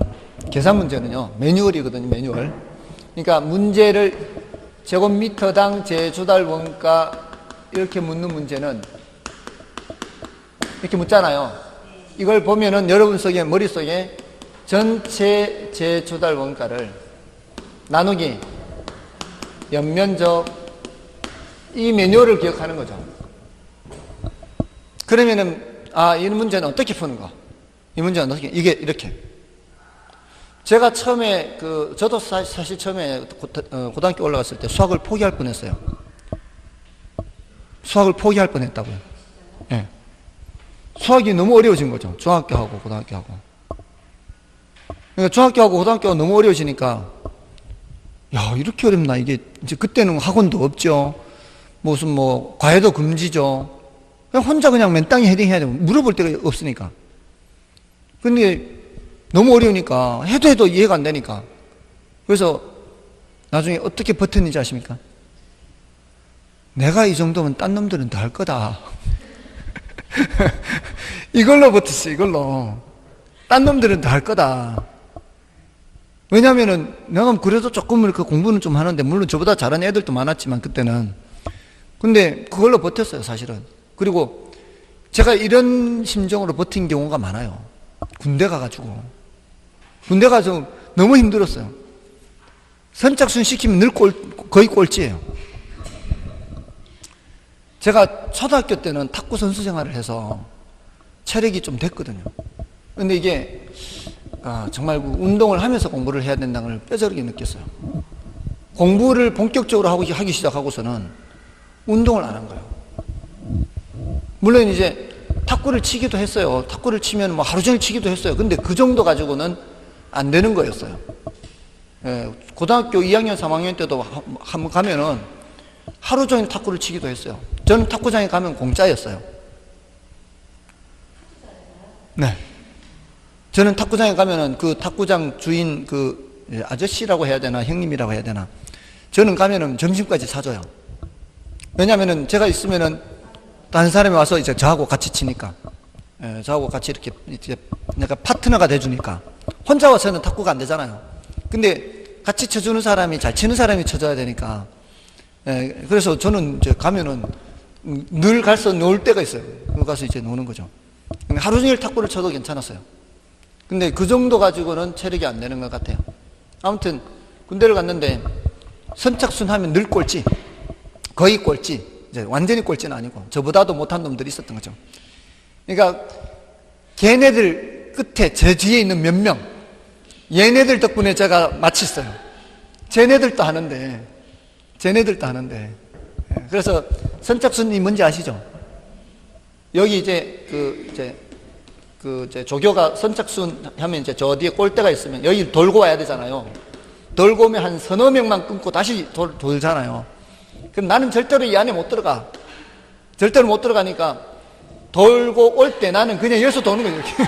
계산 문제는요, 매뉴얼이거든요. 매뉴얼. 그러니까 문제를 제곱미터당 제조달 원가 이렇게 묻는 문제는 이렇게 묻잖아요. 이걸 보면은 여러분 속에 머릿속에 전체 제조달 원가를 나누기 연면적 이 매뉴얼을 기억하는 거죠. 그러면은, 이 문제는 어떻게 푸는가? 이 문제는 어떻게, 이게 이렇게. 제가 처음에, 저도 사실 처음에 고등학교 올라갔을 때 수학을 포기할 뻔 했어요. 수학을 포기할 뻔 했다고요. 예. 수학이 너무 어려워진 거죠. 중학교하고 고등학교하고. 그러니까 중학교하고 고등학교가 너무 어려워지니까, 야, 이렇게 어렵나? 이게, 이제 그때는 학원도 없죠. 무슨 과외도 금지죠. 그냥 혼자 그냥 맨땅에 헤딩해야 되고, 물어볼 데가 없으니까. 근데 너무 어려우니까, 해도 이해가 안 되니까. 그래서 나중에 어떻게 버텼는지 아십니까? 내가 이 정도면 딴 놈들은 다 할 거다. 이걸로 버텼어, 이걸로. 딴 놈들은 다 할 거다. 왜냐면은, 내가 그래도 조금 그 공부는 좀 하는데, 물론 저보다 잘하는 애들도 많았지만, 그때는. 근데 그걸로 버텼어요, 사실은. 그리고 제가 이런 심정으로 버틴 경우가 많아요. 군대 가가지고. 군대 가서 너무 힘들었어요. 선착순 시키면 늘 거의 꼴찌예요. 제가 초등학교 때는 탁구 선수 생활을 해서 체력이 좀 됐거든요. 근데 이게 정말 운동을 하면서 공부를 해야 된다는 걸 뼈저리게 느꼈어요. 공부를 본격적으로 하기 시작하고서는 운동을 안 한 거예요. 물론 이제 탁구를 치기도 했어요. 탁구를 치면 하루 종일 치기도 했어요. 근데 그 정도 가지고는 안 되는 거였어요. 예, 고등학교 2학년, 3학년 때도 한번 가면은 하루 종일 탁구를 치기도 했어요. 저는 탁구장에 가면 공짜였어요. 네. 저는 탁구장에 가면은 그 탁구장 주인 아저씨라고 해야 되나, 형님이라고 해야 되나. 저는 가면은 점심까지 사줘요. 왜냐면은 제가 있으면은 다른 사람이 와서 이제 저하고 같이 치니까, 저하고 같이 이렇게 내가 파트너가 돼주니까. 혼자 와서는 탁구가 안 되잖아요. 근데 같이 쳐주는 사람이, 잘 치는 사람이 쳐줘야 되니까. 그래서 저는 이제 가면은 늘 가서 놀 때가 있어요. 가서 이제 노는 거죠. 하루 종일 탁구를 쳐도 괜찮았어요. 근데 그 정도 가지고는 체력이 안 되는 것 같아요. 아무튼 군대를 갔는데 선착순 하면 늘 꼴찌, 거의 꼴찌. 이제 완전히 꼴찌는 아니고 저보다도 못한 놈들이 있었던 거죠. 그러니까 걔네들 끝에 제 뒤에 있는 몇 명, 얘네들 덕분에 제가 마쳤어요. 쟤네들도 하는데. 그래서 선착순이 뭔지 아시죠? 여기 이제 이제 조교가 선착순 하면 이제 저 뒤에 꼴대가 있으면 여기 돌고 와야 되잖아요. 돌고 오면 한 서너 명만 끊고 다시 돌잖아요. 그럼 나는 절대로 이 안에 못 들어가. 절대로 못 들어가니까 돌고 올 때 나는 그냥 여기서 도는 거예요, 이렇게.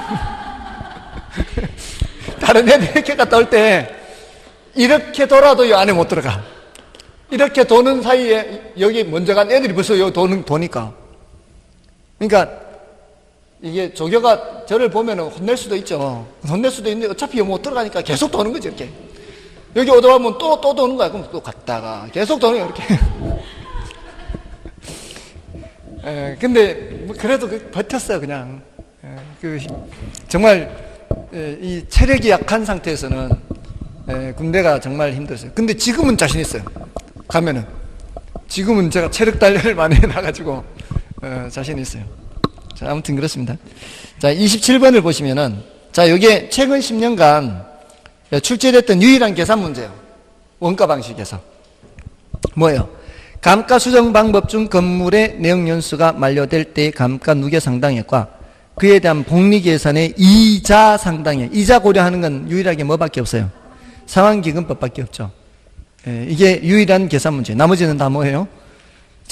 다른 애들 이렇게 갔다 올 때 이렇게 돌아도 이 안에 못 들어가. 이렇게 도는 사이에 여기 먼저 간 애들이 벌써 여기 도니까. 그러니까 이게 조교가 저를 보면은 혼낼 수도 있죠. 혼낼 수도 있는데 어차피 못 들어가니까 계속 도는 거죠, 이렇게. 여기 오다 보면 또 도는 거야. 그럼 또 갔다가 계속 도는 거야, 이렇게. 근데 그래도 버텼어요, 그냥. 정말 이 체력이 약한 상태에서는 군대가 정말 힘들었어요. 근데 지금은 자신 있어요. 가면은 지금은 제가 체력 단련을 많이 해놔가지고 자신 있어요. 자, 아무튼 그렇습니다. 자, 27번을 보시면은, 자, 요게 최근 10년간 출제됐던 유일한 계산 문제예요. 원가 방식에서. 뭐예요? 감가 수정 방법 중 건물의 내역 연수가 만료될 때의 감가 누계 상당액과 그에 대한 복리 계산의 이자 상당액. 이자 고려하는 건 유일하게 뭐밖에 없어요? 상환기금법밖에 없죠. 이게 유일한 계산 문제. 나머지는 다 뭐예요?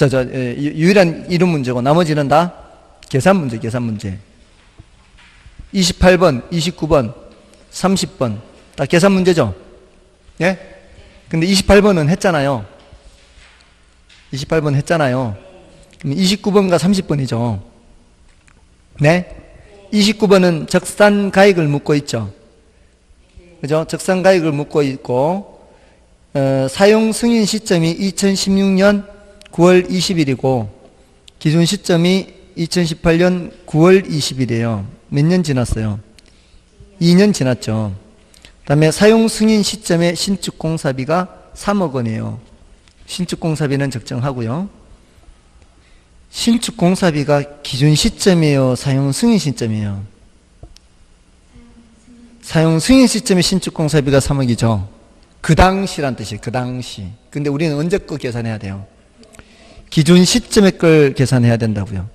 유일한 이름 문제고 나머지는 다 계산 문제. 28번, 29번, 30번 다 계산 문제죠? 예? 근데 28번은 했잖아요. 28번 했잖아요. 그럼 29번과 30번이죠. 네? 29번은 적산가액을 묻고 있죠. 그죠? 적산가액을 묻고 있고, 사용 승인 시점이 2016년 9월 20일이고, 기준 시점이 2018년 9월 20일이에요. 몇 년 지났어요? 2년 지났죠. 그 다음에 사용 승인 시점에 신축공사비가 3억 원이에요. 신축공사비는 적정하고요. 신축 공사비가 기준 시점이에요? 사용 승인 시점이에요? 사용 승인 시점이 신축 공사비가 3억이죠. 그 당시란 뜻이에요. 그 당시. 근데 우리는 언제 거 계산해야 돼요? 기준 시점의 걸 계산해야 된다고요.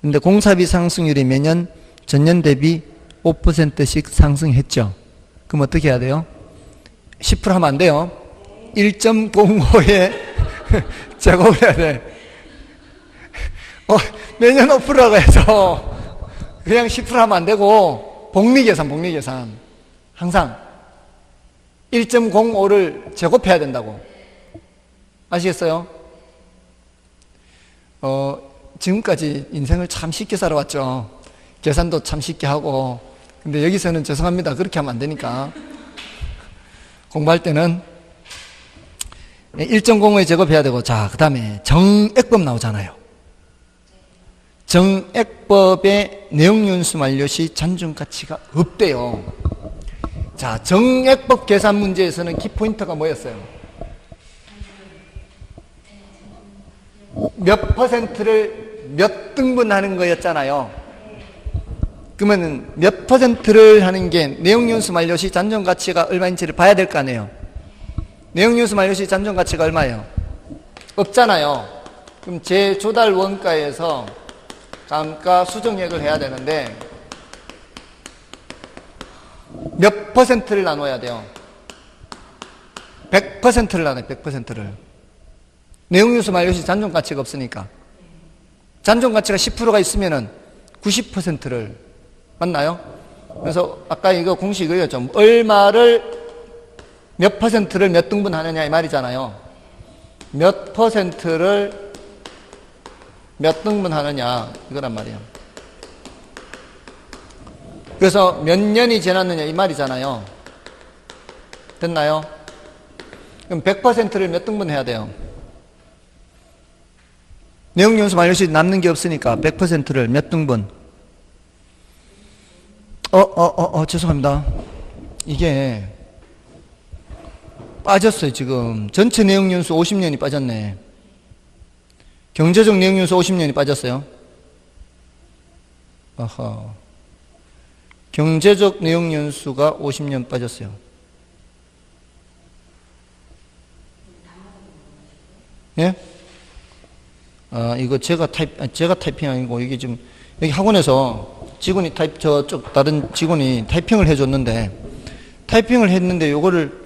근데 공사비 상승률이 매년 전년 대비 5%씩 상승했죠. 그럼 어떻게 해야 돼요? 10% 하면 안 돼요. 1.05에 제곱을 해야 돼. 매년 5%라고 해서 그냥 10% 하면 안 되고 복리 계산. 항상 1.05를 제곱해야 된다고. 아시겠어요? 지금까지 인생을 참 쉽게 살아왔죠. 계산도 참 쉽게 하고. 근데 여기서는 죄송합니다. 그렇게 하면 안 되니까. 공부할 때는 1.05에 제곱해야 되고, 자, 그 다음에 정액법 나오잖아요. 정액법의 내용윤수 만료시 잔존가치가 없대요. 자, 정액법 계산 문제에서는 키포인트가 뭐였어요? 몇 퍼센트를 몇 등분하는 거였잖아요. 그러면 몇 퍼센트를 하는 게 내용윤수 만료시 잔존가치가 얼마인지를 봐야 될 거 아니에요. 내용윤수 만료시 잔존가치가 얼마예요? 없잖아요. 그럼 재조달 원가에서 감가 수정액을 해야 되는데 몇 퍼센트를 나눠야 돼요? 100%를 나눠요. 100%를. 내용윤수 만료시 잔존가치가 없으니까. 잔존가치가 10%가 있으면은 90%를 맞나요? 그래서 아까 이거 공식 이거였죠. 얼마를 몇 퍼센트를 몇 등분 하느냐 이 말이잖아요. 몇 퍼센트를 몇 등분 하느냐 이거란 말이에요. 그래서 몇 년이 지났느냐 이 말이잖아요. 됐나요? 그럼 100%를 몇 등분 해야 돼요? 내용윤수 만료시 남는 게 없으니까 100%를 몇 등분? 죄송합니다. 이게 빠졌어요. 지금 전체 내용윤수 50년이 빠졌네. 경제적 내용윤수 50년이 빠졌어요. 아하. 경제적 내용윤수가 50년 빠졌어요. 예? 이거 제가 타이핑 아니고, 이게 지금, 여기 학원에서 직원이 저쪽 다른 직원이 타이핑을 해줬는데, 타이핑을 했는데, 요거를,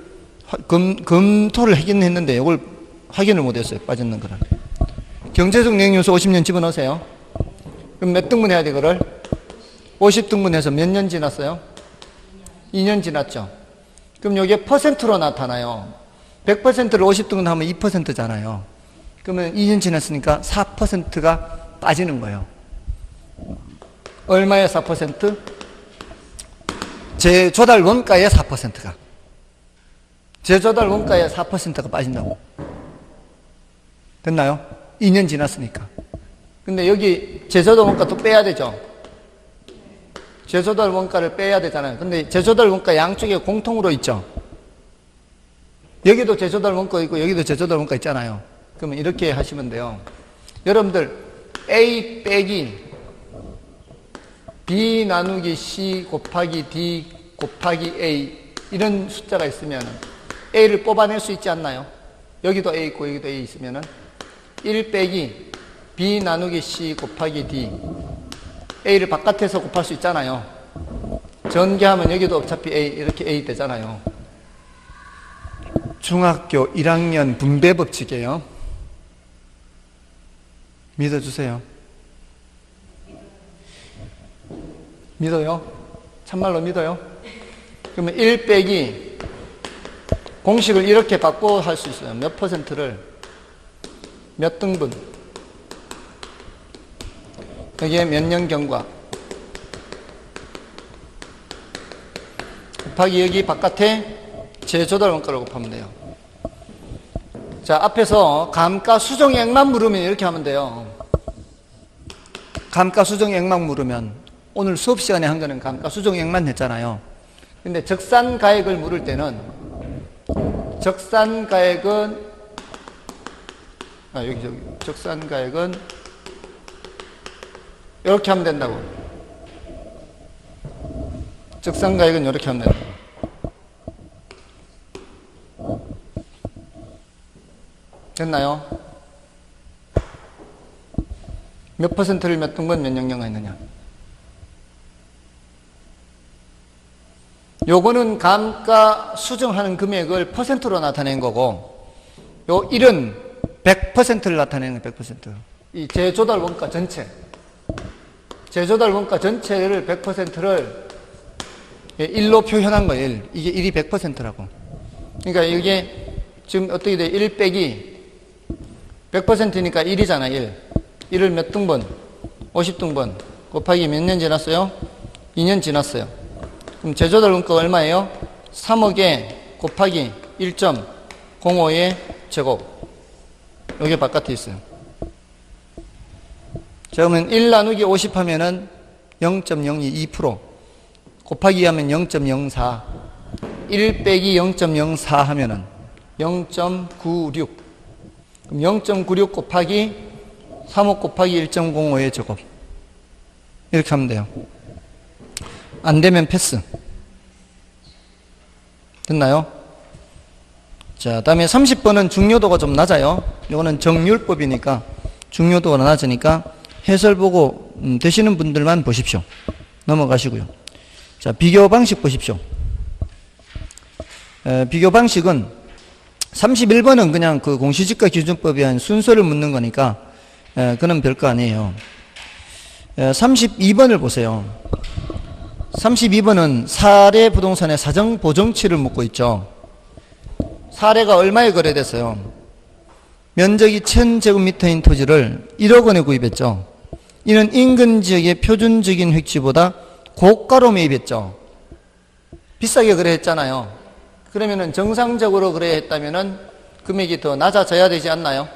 검토를 하긴 했는데, 요걸 확인을 못했어요. 빠졌는 거를. 경제적 내용윤수 50년 집어넣으세요. 그럼 몇 등분 해야 돼, 그걸? 50등분해서 몇 년 지났어요? 2년 지났죠. 그럼 여기에 퍼센트로 나타나요. 100%를 50등분 하면 2%잖아요. 그러면 2년 지났으니까 4%가 빠지는 거예요. 얼마의 4%? 재조달 원가의 4%가. 재조달 원가의 4%가 빠진다고. 됐나요? 2년 지났으니까. 근데 여기 재조달 원가 또 빼야 되죠. 재조달 원가를 빼야 되잖아요. 근데 재조달 원가 양쪽에 공통으로 있죠. 여기도 재조달 원가 있고 여기도 재조달 원가 있잖아요. 그러면 이렇게 하시면 돼요. 여러분들 A 빼기 B 나누기 C 곱하기 D 곱하기 A 이런 숫자가 있으면 A를 뽑아낼 수 있지 않나요? 여기도 A 있고 여기도 A 있으면은 1 빼기 B 나누기 C 곱하기 D A를 바깥에서 곱할 수 있잖아요. 전개하면 여기도 어차피 A 이렇게 A 되잖아요. 중학교 1학년 분배 법칙이에요. 믿어주세요. 믿어요? 참말로 믿어요? 그러면 1 빼기 공식을 이렇게 바꿔 할 수 있어요. 몇 퍼센트를 몇 등분 여기에 몇 년 경과 곱하기 여기 바깥에 재조달 원가를 곱하면 돼요. 자, 앞에서 감가 수정액만 물으면 이렇게 하면 돼요. 감가 수정액만 물으면 오늘 수업 시간에 한 거는 감가 수정액만 했잖아요. 근데 적산가액을 물을 때는 적산가액은 적산가액은 이렇게 하면 된다고. 적산가액은 이렇게 하면 된다고. 됐나요? 몇 퍼센트를 몇 등분 몇 영영가 했느냐. 요거는 감가 수정하는 금액을 퍼센트로 나타낸 거고, 요 1은 100%를 나타내는 거예요. 100%. 이 재조달 원가 전체. 재조달 원가 전체를 100%를 1로 표현한 거예요. 1. 이게 1이 100%라고. 그러니까 이게 지금 어떻게 돼? 1 빼기 100%니까 1이잖아, 1. 1을 몇 등분? 50등분. 곱하기 몇 년 지났어요? 2년 지났어요. 그럼 재조달 원가가 얼마예요? 3억에 곱하기 1.05의 제곱. 여기 바깥에 있어요. 자, 그러면 1 나누기 50 하면은 0.022%. 곱하기 하면 0.04. 1 빼기 0.04 하면은 0.96. 그럼 0.96 곱하기 3억 곱하기 1.05의 제곱. 이렇게 하면 돼요. 안 되면 패스. 됐나요? 자, 다음에 30번은 중요도가 좀 낮아요. 이거는 정률법이니까 중요도가 낮으니까 해설 보고 되시는 분들만 보십시오. 넘어가시고요. 자, 비교 방식 보십시오. 비교 방식은 31번은 그냥 그 공시지가 기준법에 한 순서를 묻는 거니까 그건 별거 아니에요. 32번을 보세요. 32번은 사례 부동산의 사정 보정치를 묻고 있죠. 사례가 얼마에 거래됐어요? 면적이 1000제곱미터인 토지를 1억 원에 구입했죠. 이는 인근 지역의 표준적인 획지보다 고가로 매입했죠. 비싸게 거래했잖아요. 그러면은 정상적으로 거래했다면은 금액이 더 낮아져야 되지 않나요?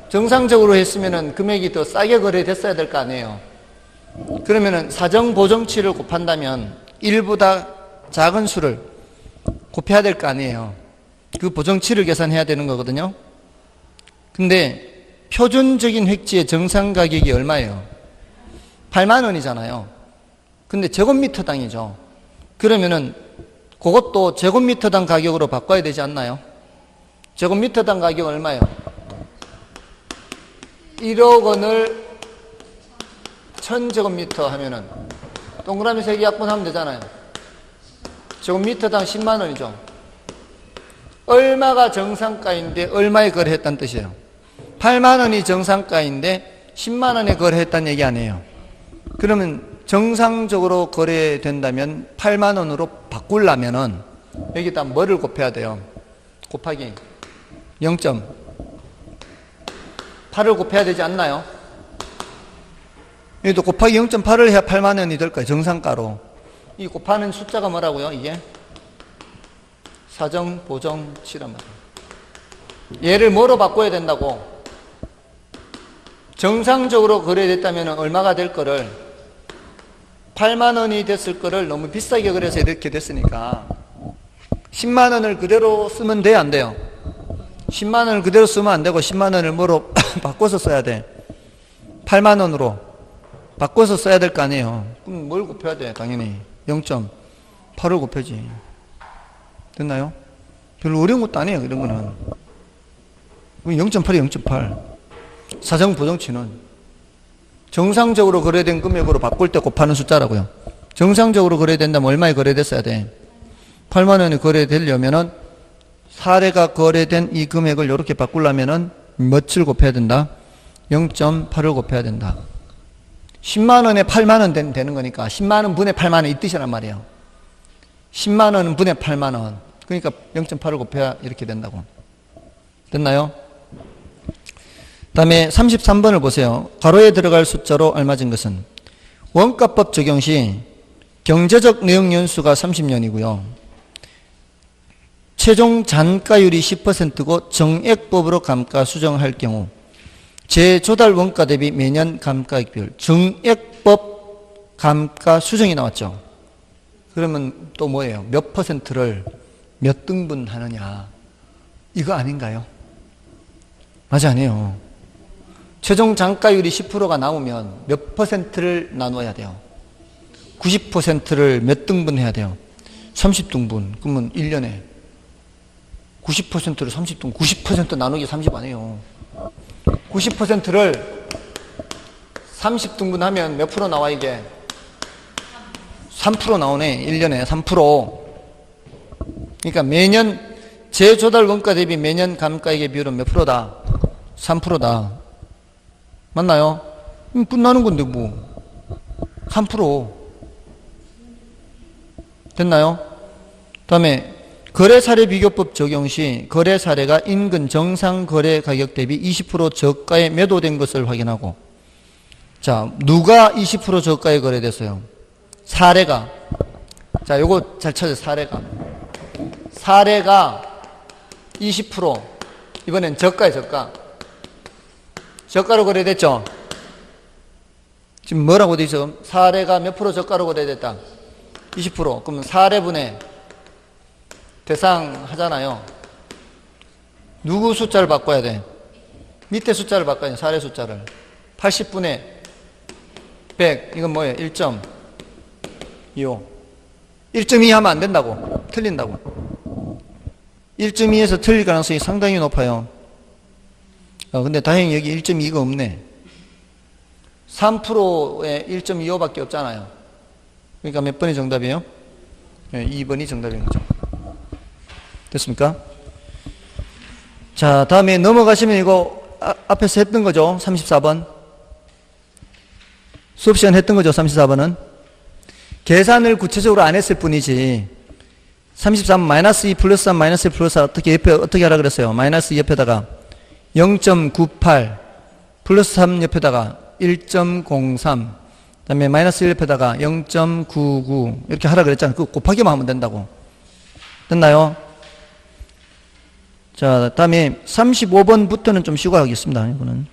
정상적으로 했으면은 금액이 더 싸게 거래됐어야 될 거 아니에요. 그러면은 사정 보정치를 곱한다면 1보다 작은 수를 곱해야 될 거 아니에요. 그 보정치를 계산해야 되는 거거든요. 근데 표준적인 획지의 정상 가격이 얼마예요? 8만 원이잖아요. 근데 제곱미터당이죠. 그러면은 그것도 제곱미터당 가격으로 바꿔야 되지 않나요? 제곱미터당 가격 얼마예요? 1억 원을 1000제곱미터 하면은 동그라미 3개 약분하면 되잖아요. 제곱미터당 10만 원이죠. 얼마가 정상가인데 얼마에 거래했다는 뜻이에요. 8만 원이 정상가인데 10만 원에 거래했다는 얘기 아니에요. 그러면 정상적으로 거래된다면 8만 원으로 바꾸려면은 여기다 뭐를 곱해야 돼요? 곱하기 0.8을 곱해야 되지 않나요? 여기도 곱하기 0.8을 해야 8만 원이 될 거예요. 정상가로. 이 곱하는 숫자가 뭐라고요? 이게 사정 보정치란 말이에요. 얘를 뭐로 바꿔야 된다고? 정상적으로 거래됐다면 얼마가 될 거를 8만 원이 됐을 거를 너무 비싸게 거래해서 이렇게 됐으니까 10만 원을 그대로 쓰면 돼요, 안 돼요? 10만 원을 그대로 쓰면 안 되고 10만 원을 뭐로 바꿔서 써야 돼? 8만 원으로 바꿔서 써야 될 거 아니에요. 그럼 뭘 곱해야 돼? 당연히 0.8을 곱해지. 됐나요? 별로 어려운 것도 아니에요, 이런 거는. 0.8이 0.8. 사정 보정치는 정상적으로 거래된 금액으로 바꿀 때 곱하는 숫자라고요. 정상적으로 거래된다면 얼마에 거래됐어야 돼? 8만 원이 거래되려면은 사례가 거래된 이 금액을 이렇게 바꾸려면은 몇을 곱해야 된다? 0.8을 곱해야 된다. 10만 원에 8만 원 되는 거니까 10만 원 분의 8만 원 이 뜻이란 말이에요. 10만 원은 분의 8만 원. 그러니까 0.8을 곱해야 이렇게 된다고. 됐나요? 다음에 33번을 보세요. 괄호에 들어갈 숫자로 알맞은 것은 원가법 적용 시 경제적 내역 연수가 30년이고요. 최종 잔가율이 10%고 정액법으로 감가 수정할 경우 재조달 원가 대비 매년 감가액 비율 정액법 감가 수정이 나왔죠. 그러면 또 뭐예요? 몇 퍼센트를 몇 등분 하느냐 이거 아닌가요? 맞아, 아니에요. 최종 단가율이 10%가 나오면 몇 퍼센트를 나눠야 돼요? 90%를 몇 등분 해야 돼요? 30등분. 그러면 1년에 90%를 30등분. 90% 나누기 30 아니에요. 90%를 30등분 하면 몇 프로 나와 이게? 3% 나오네. 1년에 3%. 그러니까 매년 재조달 원가 대비 매년 감가액의 비율은 몇 프로다? 3%다. 맞나요? 끝나는 건데 뭐 3% 됐나요? 다음에 거래사례 비교법 적용 시 거래사례가 인근 정상 거래 가격 대비 20% 저가에 매도된 것을 확인하고, 자, 누가 20% 저가에 거래됐어요? 사례가. 자, 요거 잘 찾아요. 사례가 20%. 이번엔 저가에 저가. 저가로 거래됐죠? 지금 뭐라고 돼 있어? 사례가 몇 프로 저가로 거래됐다? 20%. 그러면 사례분의 대상 하잖아요. 누구 숫자를 바꿔야 돼? 밑에 숫자를 바꿔야 돼. 사례 숫자를. 80분의 100. 이건 뭐예요? 1.25. 1.2 하면 안 된다고. 틀린다고. 1.2에서 틀릴 가능성이 상당히 높아요. 근데 다행히 여기 1.2가 없네. 3%에 1.25밖에 없잖아요. 그러니까 몇 번이 정답이에요? 2번이 정답인 거죠. 됐습니까? 자, 다음에 넘어가시면 이거 앞에서 했던 거죠. 34번. 수업 시간 했던 거죠. 34번은. 계산을 구체적으로 안 했을 뿐이지. 33 마이너스 2 플러스 3 마이너스 1 플러스 4 어떻게 하라 그랬어요? 마이너스 2 옆에다가 0.98 플러스 3 옆에다가 1.03 그 다음에 마이너스 1 옆에다가 0.99 이렇게 하라 그랬잖아요. 그 곱하기만 하면 된다고. 됐나요? 자, 다음에 35번부터는 좀 쉬고 하겠습니다. 이거는.